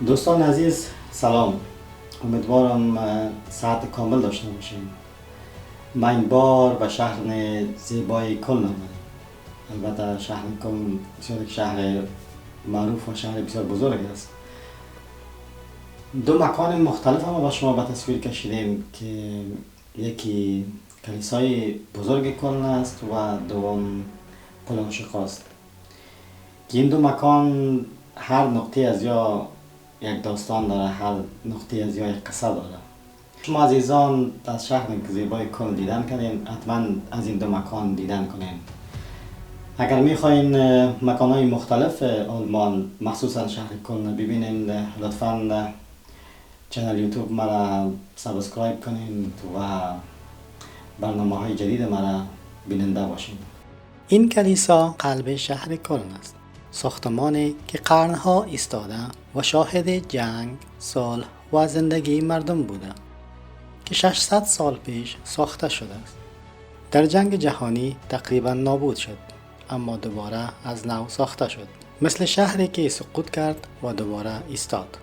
دوستان عزیز سلام. امیدوارم صحت کامل داشته باشیم. من این بار به شهر زیبای کلن آمدم. البته شهر کلن بسیار شهر معروف و شهر بسیار بزرگ است. دو مکان مختلف هم با شما به تصویر کشیدیم که یکی کلیسای بزرگ کلن است و دوم پل عاشق است. که این دو مکان هر نقطه از یا یک داستان داره، هر نقطه از یا یک قصه داره. شما عزیزان از شهر زیبای کلن دیدن کنین، حتما از این دو مکان دیدن کنین. اگر میخواین مکانهای مختلف آلمان مخصوصا شهر کلن ببینین، لطفا چنل یوتیوب مرا سابسکرایب کنین و برنامه های جدید مرا بیننده باشین. این کلیسا قلب شهر کلن است. ساختمانی که قرنها ایستاده و شاهد جنگ، صلح و زندگی مردم بوده که 600 سال پیش ساخته شده است. در جنگ جهانی تقریبا نابود شد، اما دوباره از نو ساخته شد، مثل شهری که سقوط کرد و دوباره ایستاد.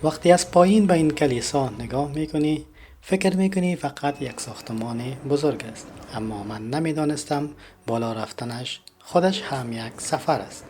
وقتی از پایین به این کلیسا نگاه میکنی، فکر میکنی فقط یک ساختمان بزرگ است، اما من نمیدانستم بالا رفتنش خودش هم یک سفر است.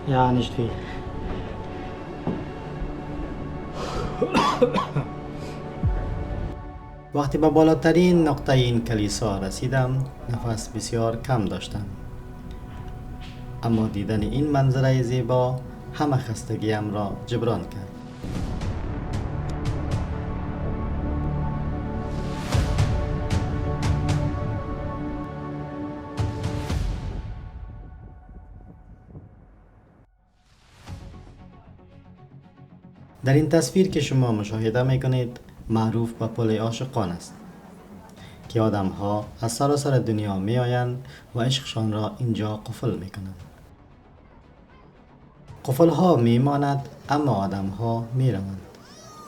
Ja, nicht viel. وقتی به بالاترین نقطه این کلیسا رسیدم نفس بسیار کم داشتم، اما دیدن این منظره زیبا همه خستگیم را جبران کرد. در این تصویر که شما مشاهده میکنید معروف به پل عاشقان است که آدم ها از سراسر دنیا می آیند و عشقشان را اینجا قفل می کنند. قفل ها می ماند اما آدم ها می روند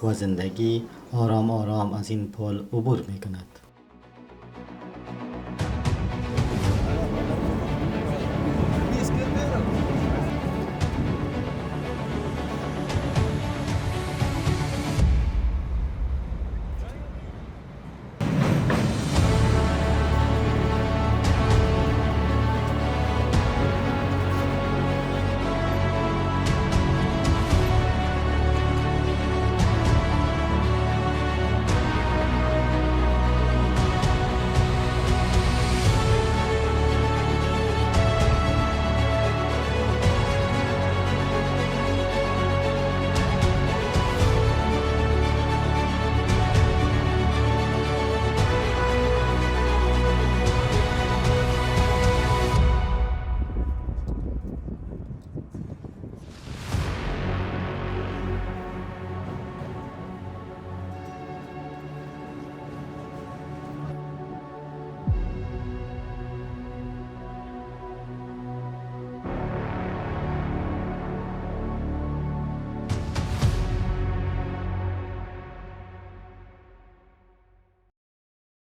و زندگی آرام آرام از این پل عبور می کند.